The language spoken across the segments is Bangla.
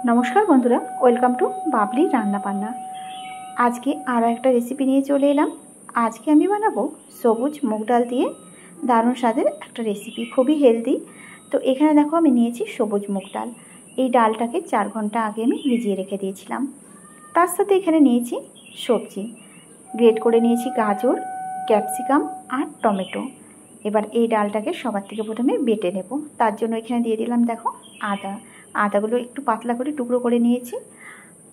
नमस्कार बंधुरा वेलकम टू बाबली रान्ना बान्ना। आज के आरो एक रेसिपि निये चले एलाम। आज के आमी बानाबो सबुज मुग डाल दिए दारुण स्वादेर एक रेसिपि, खूबई हेल्दी। तो एखाने देखो आमी नियेछि सबुज मुग डाल। এই ডালটাকে 4 ঘন্টা আগে আমি ভিজিয়ে রেখে দিয়েছিলাম। তার সাথে এখানে নিয়েছি সবজি, গ্রেট করে নিয়েছি গাজর, ক্যাপসিকাম আর টমেটো। এবার এই ডালটাকে সবার থেকে প্রথমে বেটে নেব। তার জন্য এখানে দিয়ে দিলাম দেখো আদাগুলো একটু পাতলা করে টুকরো করে নিয়েছি।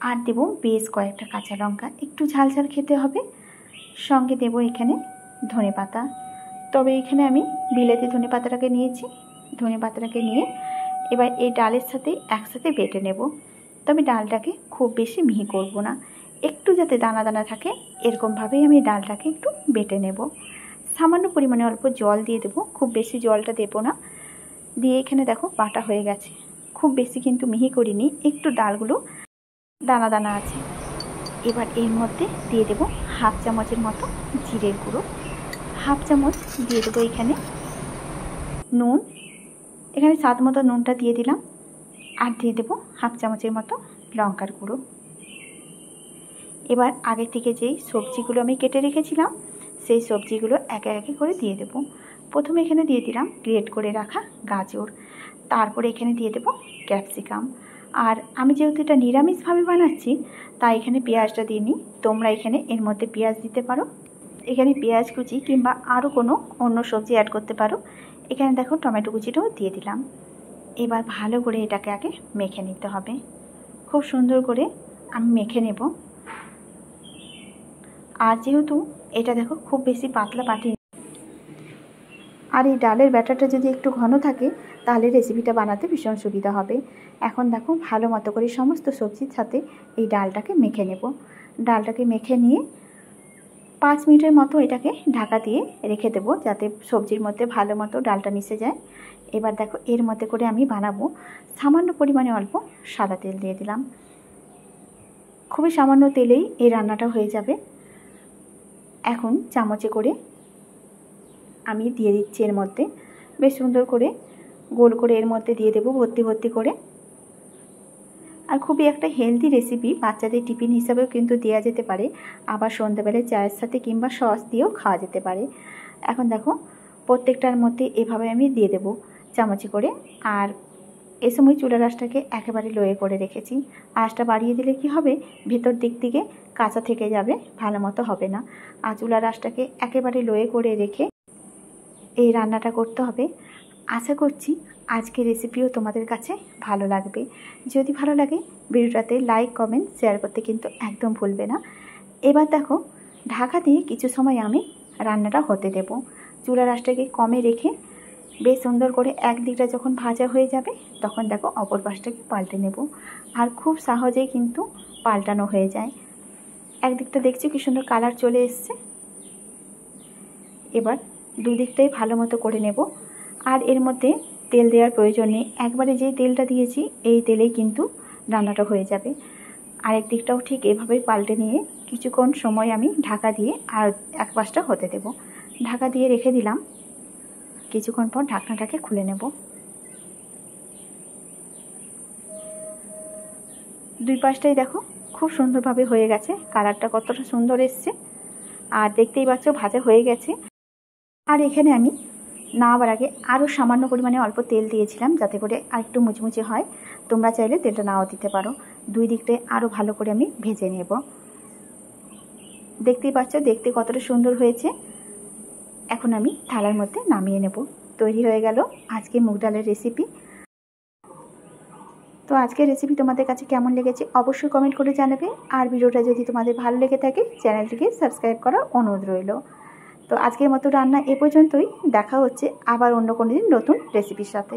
আর দেব বেশ কয়েকটা কাঁচা লঙ্কা, একটু ঝাল ঝাল খেতে হবে। সঙ্গে দেব এখানে ধনেপাতা, তবে এখানে আমি বিলেতি ধনেপাতাটাকে নিয়েছি। ধনেপাতাটাকে নিয়ে এবার এই ডালের সাথে একসাথে বেটে নেব। তবে ডালটাকে খুব বেশি মিহি করব না, একটু যাতে দানা দানা থাকে এরকমভাবেই আমি ডালটাকে একটু বেটে নেব। সামান্য পরিমাণে অল্প জল দিয়ে দেবো, খুব বেশি জলটা দেবো না। দিয়ে এখানে দেখো বাটা হয়ে গেছে, খুব বেশি কিন্তু মিহি করিনি, একটু ডালগুলো দানা দানা আছে। এবার এর মধ্যে দিয়ে দেবো হাফ চামচের মতো জিরের গুঁড়ো, হাফ চামচ দিয়ে দেবো এখানে নুন, এখানে স্বাদ মতো নুনটা দিয়ে দিলাম। আর দিয়ে দেবো হাফ চামচের মতো লঙ্কার গুঁড়ো। এবার আগে থেকে যেই সবজিগুলো আমি কেটে রেখেছিলাম সেই সবজিগুলো একে একে করে দিয়ে দেব। প্রথমে এখানে দিয়ে দিলাম গ্রেট করে রাখা গাজর, তারপরে এখানে দিয়ে দেব ক্যাপসিকাম। আর আমি যেহেতু এটা নিরামিষভাবে বানাচ্ছি তাই এখানে পেঁয়াজটা দিইনি, তোমরা এখানে এর মধ্যে পেঁয়াজ দিতে পারো। এখানে পেঁয়াজ কুচি কিংবা আরও কোনো অন্য সবজি অ্যাড করতে পারো। এখানে দেখো টমেটো কুচিটাও দিয়ে দিলাম। এবার ভালো করে এটাকে আগে মেখে নিতে হবে, খুব সুন্দর করে আমি মেখে নেব। আর যেহেতু এটা দেখো খুব বেশি পাতলা পাটি, আর এই ডালের ব্যাটারটা যদি একটু ঘন থাকে তাহলে রেসিপিটা বানাতে ভীষণ সুবিধা হবে। এখন দেখো ভালো মতো করে সমস্ত সবজির সাথে এই ডালটাকে মেখে নেব। ডালটাকে মেখে নিয়ে 5 মিনিটের মতো এটাকে ঢাকা দিয়ে রেখে দেবো যাতে সবজির মধ্যে ভালো মতো ডালটা মিশে যায়। এবার দেখো এর মধ্যে করে আমি বানাবো। সামান্য পরিমাণে অল্প সাদা তেল দিয়ে দিলাম, খুবই সামান্য তেলেই এই রান্নাটা হয়ে যাবে। এখন চামচে করে আমি দিয়ে দিচ্ছি এর মধ্যে, বেশ সুন্দর করে গোল করে এর মধ্যে দিয়ে দেবো ভর্তি ভর্তি করে। আর খুবই একটা হেলদি রেসিপি, বাচ্চাদের টিফিন হিসাবেও কিন্তু দেওয়া যেতে পারে, আবার সন্ধ্যাবেলায় চায়ের সাথে কিংবা সস দিয়েও খাওয়া যেতে পারে। এখন দেখো প্রত্যেকটার মধ্যে এভাবে আমি দিয়ে দেবো চামচে করে। আর এই সময় চুলার আঁচটাকে একেবারে লোয়ে করে রেখেছি। আঁচটা বাড়িয়ে দিলে কি হবে, ভেতর দিক থেকে কাঁচা থেকে যাবে, ভালো মতো হবে না। আর চুলার আঁচটাকে একেবারে লোয়ে করে রেখে এই রান্নাটা করতে হবে। আশা করছি আজকের রেসিপিও তোমাদের কাছে ভালো লাগবে। যদি ভালো লাগে ভিডিওটাতে লাইক কমেন্ট শেয়ার করতে কিন্তু একদম ভুলবে না। এবার দেখো ঢাকা দিয়ে কিছু সময় আমি রান্নাটা হতে দেব। চুলার আঁচটাকে কমে রেখে বেশ সুন্দর করে একদিকটা যখন ভাজা হয়ে যাবে তখন দেখো অপর পাশটাকে পাল্টে নেব। আর খুব সহজেই কিন্তু পাল্টানো হয়ে যায়। একদিকটা দেখছি কি সুন্দর কালার চলে এসছে। এবার দুদিকটাই ভালো মতো করে নেব। আর এর মধ্যে তেল দেওয়ার প্রয়োজন নেই, একবারে যেই তেলটা দিয়েছি এই তেলেই কিন্তু রান্নাটা হয়ে যাবে। আরেক দিকটাও ঠিক এভাবেই পাল্টে নিয়ে কিছুক্ষণ সময় আমি ঢাকা দিয়ে আর এক পাশটা হতে দেব। ঢাকা দিয়ে রেখে দিলাম, কিছুক্ষণ পর ঢাকনাটাকে খুলে নেব। দুই পাশটাই দেখো খুব সুন্দরভাবে হয়ে গেছে, কালারটা কতটা সুন্দর এসছে। আর দেখতেই পাচ্ছ ভাজা হয়ে গেছে। আর এখানে আমি নামাবার আগে আরও সামান্য পরিমাণে অল্প তেল দিয়েছিলাম যাতে করে আরেকটু মুচমুচে হয়। তোমরা চাইলে তেলটা নাও দিতে পারো। দুই দিকটায় আরও ভালো করে আমি ভেজে নেব। দেখতেই পাচ্ছ দেখতে কতটা সুন্দর হয়েছে। এখন আমি থালার মধ্যে নামিয়ে নেব। তৈরি হয়ে গেল আজকে মুগ ডালের রেসিপি। তো আজকের রেসিপি তোমাদের কাছে কেমন লেগেছে অবশ্যই কমেন্ট করে জানাবে। আর ভিডিওটা যদি তোমাদের ভালো লেগে থাকে চ্যানেলটিকে সাবস্ক্রাইব করার অনুরোধ রইল। তো আজকের মতো রান্না এ পর্যন্তই, দেখা হচ্ছে আবার অন্য কোনো দিন নতুন রেসিপির সাথে।